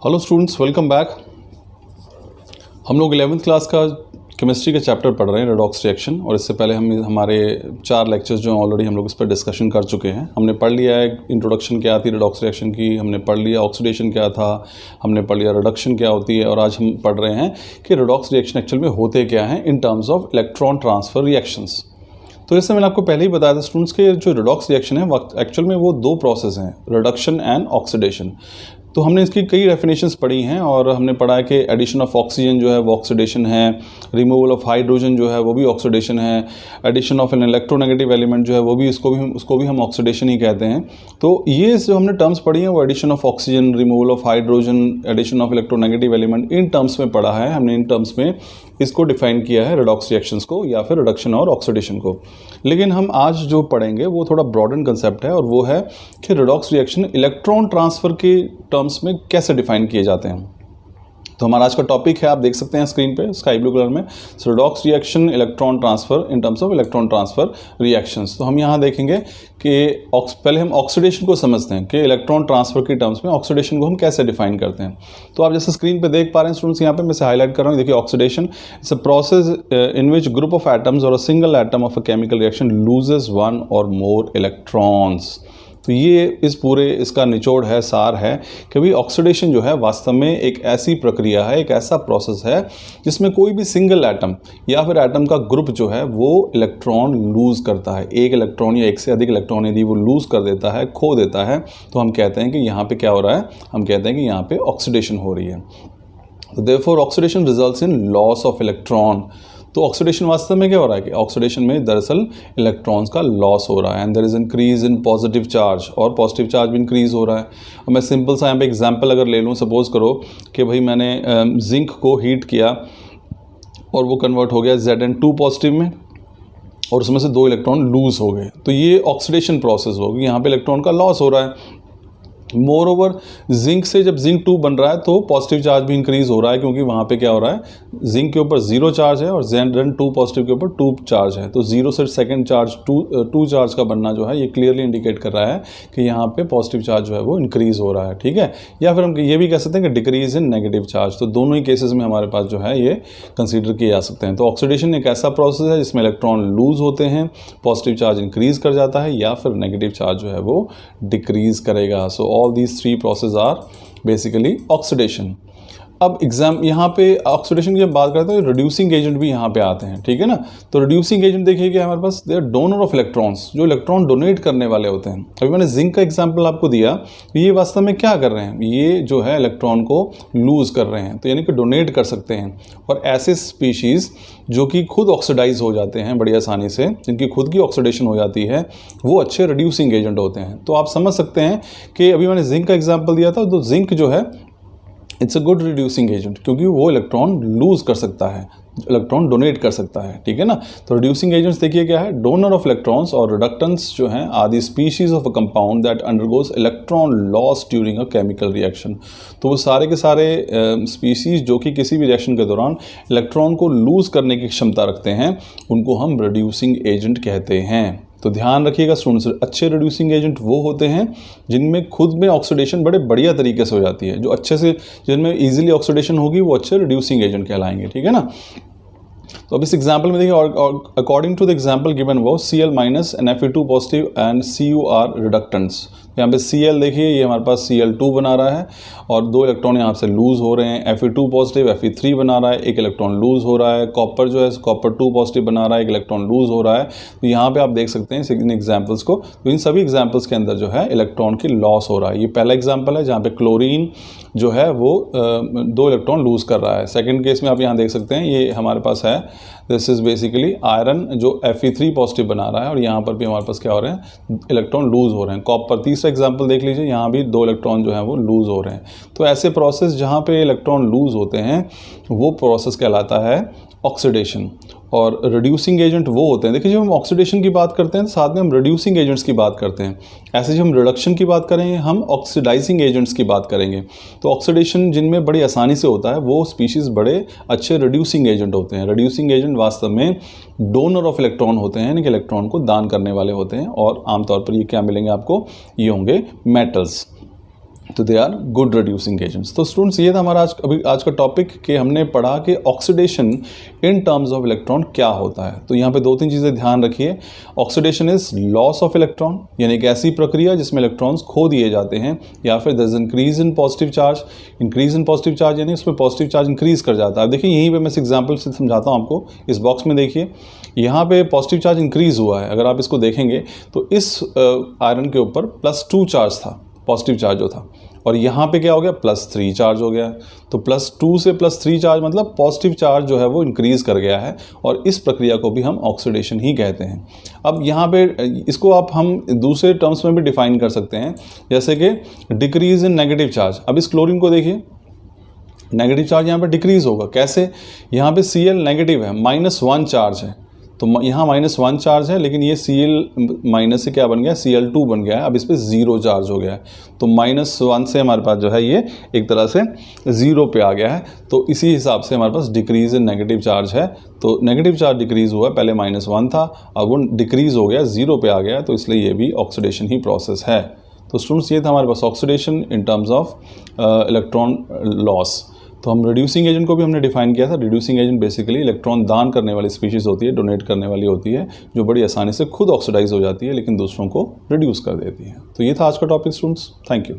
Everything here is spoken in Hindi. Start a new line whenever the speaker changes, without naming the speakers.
Hello students, welcome back. हम लोग 11th क्लास का केमिस्ट्री का चैप्टर पढ़ रहे हैं, रेडॉक्स रिएक्शन। और इससे पहले हमारे 4 लेक्चर्स जो ऑलरेडी हम लोग इस पर डिस्कशन कर चुके हैं। हमने पढ़ लिया है इंट्रोडक्शन क्या थी रेडॉक्स रिएक्शन की, हमने पढ़ लिया ऑक्सीडेशन क्या था, हमने पढ़ लिया रिडक्शन क्या होती है, और आज हम पढ़ रहे हैं कि रेडॉक्स रिएक्शन एक्चुअल में होते क्या हैं इन terms of electron transfer reactions. तो जैसे मैंने आपको पहले ही बताया था स्टूडेंट्स के जो रेडॉक्स रिएक्शन है एक्चुअल में वो 2 प्रोसेस हैं, रिडक्शन एंड ऑक्सीडेशन। तो हमने इसकी कई डेफिनेशंस पढ़ी हैं और हमने पढ़ा है कि एडिशन ऑफ ऑक्सीजन जो है वो ऑक्सीडेशन है, रिमूवल ऑफ हाइड्रोजन जो है वो भी ऑक्सीडेशन है, addition of an electronegative element जो है वो भी उसको भी हम ऑक्सीडेशन ही कहते हैं। तो ये जो हमने टर्म्स पढ़ी हैं वो addition of oxygen, removal of hydrogen, addition of electronegative element, इन टर्म्स में पढ़ा है हमने। इन टर्म्स में इसको डिफाइन किया है रेडॉक्स रिएक्शंस को या फिर रिडक्शन और ऑक्सीडेशन को। लेकिन हम आज जो पढ़ेंगे वो थोड़ा ब्रॉडन कंसेप्ट है और वो है कि रेडॉक्स रिएक्शन इलेक्ट्रॉन ट्रांसफ़र के टर्म्स में कैसे डिफाइन किए जाते हैं। तो हमारा आज का टॉपिक है, आप देख सकते हैं स्क्रीन पे स्काई ब्लू कलर में, redox reaction electron transfer in terms of electron transfer reactions. तो हम यहाँ देखेंगे कि पहले हम ऑक्सीडेशन को समझते हैं कि इलेक्ट्रॉन ट्रांसफ़र के टर्म्स में ऑक्सीडेशन को हम कैसे डिफाइन करते हैं। तो आप जैसे स्क्रीन पे देख पा रहे हैं स्टूडेंट्स, यहाँ पे मैं से हाईलाइट कर रहा हूँ। देखिए, oxidation it's a process in which group of atoms और a single atom of a chemical reaction loses 1 और मोर इलेक्ट्रॉन्स। तो ये इस पूरे इसका निचोड़ है, सार है कि भाई ऑक्सीडेशन जो है वास्तव में एक ऐसी प्रक्रिया है, एक ऐसा प्रोसेस है जिसमें कोई भी सिंगल एटम या फिर एटम का ग्रुप जो है वो इलेक्ट्रॉन लूज़ करता है। एक इलेक्ट्रॉन या एक से अधिक इलेक्ट्रॉन यदि वो लूज़ कर देता है, खो देता है, तो हम कहते हैं कि यहाँ पे क्या हो रहा है, हम कहते हैं कि यहाँ पे ऑक्सीडेशन हो रही है। Therefore oxidation results in loss of electron. तो ऑक्सीडेशन वास्तव में क्या हो रहा है कि ऑक्सीडेशन में दरअसल इलेक्ट्रॉन्स का लॉस हो रहा है and there is increase in positive charge, और पॉजिटिव चार्ज भी इंक्रीज हो रहा है। और मैं सिंपल सा यहाँ पे एग्जांपल अगर ले लूँ, सपोज करो कि भाई मैंने जिंक को हीट किया और वो कन्वर्ट हो गया Zn2 पॉजिटिव में और उसमें से 2 इलेक्ट्रॉन लूज़ हो गए, तो ये ऑक्सीडेशन प्रोसेस होगी, यहाँ पे इलेक्ट्रॉन का लॉस हो रहा है। मोर ओवर जिंक से जब जिंक 2 बन रहा है तो पॉजिटिव चार्ज भी इंक्रीज़ हो रहा है, क्योंकि वहाँ पे क्या हो रहा है, जिंक के ऊपर 0 चार्ज है और Zn2 पॉजिटिव के ऊपर 2 चार्ज है। तो 0 से सेकंड चार्ज 2 चार्ज का बनना जो है ये क्लियरली इंडिकेट कर रहा है कि यहाँ पे पॉजिटिव चार्ज जो है वो इंक्रीज़ हो रहा है, ठीक है। या फिर हम ये भी कह सकते हैं कि डिक्रीज इन नेगेटिव चार्ज। तो दोनों ही केसेस में हमारे पास जो है ये कंसिडर किए जा सकते हैं। तो ऑक्सीडेशन एक ऐसा प्रोसेस है जिसमें इलेक्ट्रॉन लूज़ होते हैं, पॉजिटिव चार्ज इंक्रीज़ कर जाता है या फिर नेगेटिव चार्ज जो है वो डिक्रीज़ करेगा। सो all these 3 processes are basically oxidation। अब यहाँ पे ऑक्सीडेशन की जब बात करते हैं तो रिड्यूसिंग एजेंट भी यहाँ पे आते हैं, ठीक है ना। तो रिड्यूसिंग एजेंट देखिए कि हमारे पास they are donor of electrons, जो इलेक्ट्रॉन डोनेट करने वाले होते हैं। अभी मैंने जिंक का एग्जांपल आपको दिया, ये वास्तव में क्या कर रहे हैं, ये जो है इलेक्ट्रॉन को लूज़ कर रहे हैं, तो यानी कि डोनेट कर सकते हैं। और ऐसे स्पीशीज़ जो कि खुद ऑक्सीडाइज हो जाते हैं बड़ी आसानी से, जिनकी खुद की ऑक्सीडेशन हो जाती है, वो अच्छे रिड्यूसिंग एजेंट होते हैं। तो आप समझ सकते हैं कि अभी मैंने जिंक का एग्जाम्पल दिया था, तो जिंक जो है it's a good reducing agent, क्योंकि वो इलेक्ट्रॉन लूज़ कर सकता है, इलेक्ट्रॉन डोनेट कर सकता है, ठीक है ना। तो रिड्यूसिंग एजेंट्स देखिए क्या है, डोनर ऑफ इलेक्ट्रॉन्स और रिडक्टेंट्स जो हैं are the species of a compound that undergoes electron loss during a chemical reaction. तो वो सारे के सारे स्पीशीज जो कि किसी भी रिएक्शन के दौरान इलेक्ट्रॉन को लूज़ करने की क्षमता रखते हैं, उनको हम रिड्यूसिंग एजेंट कहते हैं। तो ध्यान रखिएगा स्टूडेंट्स, अच्छे रिड्यूसिंग एजेंट वो होते हैं जिनमें खुद में ऑक्सीडेशन बड़े बढ़िया तरीके से हो जाती है, जो अच्छे से जिनमें इजीली ऑक्सीडेशन होगी वो अच्छे रिड्यूसिंग एजेंट कहलाएंगे, ठीक है ना। तो अब इस एग्जाम्पल में देखिए, और according to the example given वो Cl minus and Fe2 positive and Cu are reductants. यहाँ पे Cl देखिए ये हमारे पास Cl2 बना रहा है और 2 इलेक्ट्रॉन यहाँ से लूज़ हो रहे हैं। Fe2 पॉजिटिव Fe3 बना रहा है, 1 इलेक्ट्रॉन लूज़ हो रहा है। कॉपर जो है कॉपर 2 पॉजिटिव बना रहा है, 1 इलेक्ट्रॉन लूज़ हो रहा है। तो यहाँ पे आप देख सकते हैं इन एग्जाम्पल्स को, तो इन सभी एग्जाम्पल्स के अंदर जो है इलेक्ट्रॉन की लॉस हो रहा है। ये पहला एग्जाम्पल है जहाँ पे क्लोरीन जो है वो 2 इलेक्ट्रॉन लूज़ कर रहा है। सेकेंड केस में आप यहाँ देख सकते हैं ये हमारे पास है, दिस इज़ बेसिकली आयरन जो Fe3 पॉजिटिव बना रहा है और यहाँ पर भी हमारे पास क्या हो रहे हैं, इलेक्ट्रॉन लूज़ हो रहे हैं। कॉपर तीसरा एग्जांपल देख लीजिए, यहाँ भी 2 इलेक्ट्रॉन जो हैं वो लूज़ हो रहे हैं। तो ऐसे प्रोसेस जहाँ पे इलेक्ट्रॉन लूज़ होते हैं वो प्रोसेस कहलाता है ऑक्सीडेशन। और रिड्यूसिंग एजेंट वो होते हैं, देखिए जब हम ऑक्सीडेशन की बात करते हैं तो साथ में हम रिड्यूसिंग एजेंट्स की बात करते हैं। ऐसे जब हम रिडक्शन की बात करेंगे हम ऑक्सीडाइजिंग एजेंट्स की बात करेंगे। तो ऑक्सीडेशन जिनमें बड़ी आसानी से होता है वो स्पीशीज़ बड़े अच्छे रिड्यूसिंग एजेंट होते हैं। रिड्यूसिंग एजेंट वास्तव में डोनर ऑफ इलेक्ट्रॉन होते हैं, यानी कि इलेक्ट्रॉन को दान करने वाले होते हैं, और आमतौर पर ये क्या मिलेंगे आपको, ये होंगे मेटल्स। तो they are good reducing agents. तो स्टूडेंट्स ये था हमारा आज का टॉपिक कि हमने पढ़ा कि oxidation in terms of electron क्या होता है। तो यहाँ पे 2-3 चीज़ें ध्यान रखिए। Oxidation is loss of electron, यानी एक ऐसी प्रक्रिया जिसमें इलेक्ट्रॉन्स खो दिए जाते हैं, या फिर there is increase in positive charge. Increase in positive charge यानी उसमें पॉजिटिव चार्ज इंक्रीज कर जाता है। देखिए यहीं पर मैं इस एग्जाम्पल से समझाता हूँ आपको। इस बॉक्स में देखिए, यहाँ पे पॉजिटिव चार्ज इंक्रीज हुआ है। अगर आप इसको देखेंगे तो इस आयरन के ऊपर +2 चार्ज था, पॉजिटिव चार्ज जो था, और यहाँ पे क्या हो गया, +3 चार्ज हो गया। तो +2 से +3 चार्ज मतलब पॉजिटिव चार्ज जो है वो इंक्रीज कर गया है, और इस प्रक्रिया को भी हम ऑक्सीडेशन ही कहते हैं। अब यहाँ पे इसको हम दूसरे टर्म्स में भी डिफाइन कर सकते हैं, जैसे कि डिक्रीज इन नेगेटिव चार्ज। अब इस क्लोरीन को देखिए, नेगेटिव चार्ज यहाँ पे डिक्रीज होगा। कैसे? यहाँ पे Cl नेगेटिव है, -1 चार्ज है, तो यहाँ -1 चार्ज है, लेकिन ये Cl माइनस से क्या बन गया, Cl2 बन गया है। अब इस पर 0 चार्ज हो गया है, तो -1 से हमारे पास जो है ये एक तरह से 0 पे आ गया है। तो इसी हिसाब से हमारे पास डिक्रीज इन नेगेटिव चार्ज है। तो नेगेटिव चार्ज डिक्रीज हुआ, पहले -1 था, अब वो डिक्रीज हो गया, 0 पे आ गया, तो इसलिए ये भी ऑक्सीडेशन ही प्रोसेस है। तो स्टूडेंट्स ये था हमारे पास oxidation in terms of electron loss. तो हम रिड्यूसिंग एजेंट को भी हमने डिफाइन किया था। रिड्यूसिंग एजेंट बेसिकली इलेक्ट्रॉन दान करने वाली स्पीशीज़ होती है, डोनेट करने वाली होती है, जो बड़ी आसानी से खुद ऑक्सीडाइज हो जाती है लेकिन दूसरों को रिड्यूस कर देती है। तो ये था आज का टॉपिक स्टूडेंट्स। Thank you.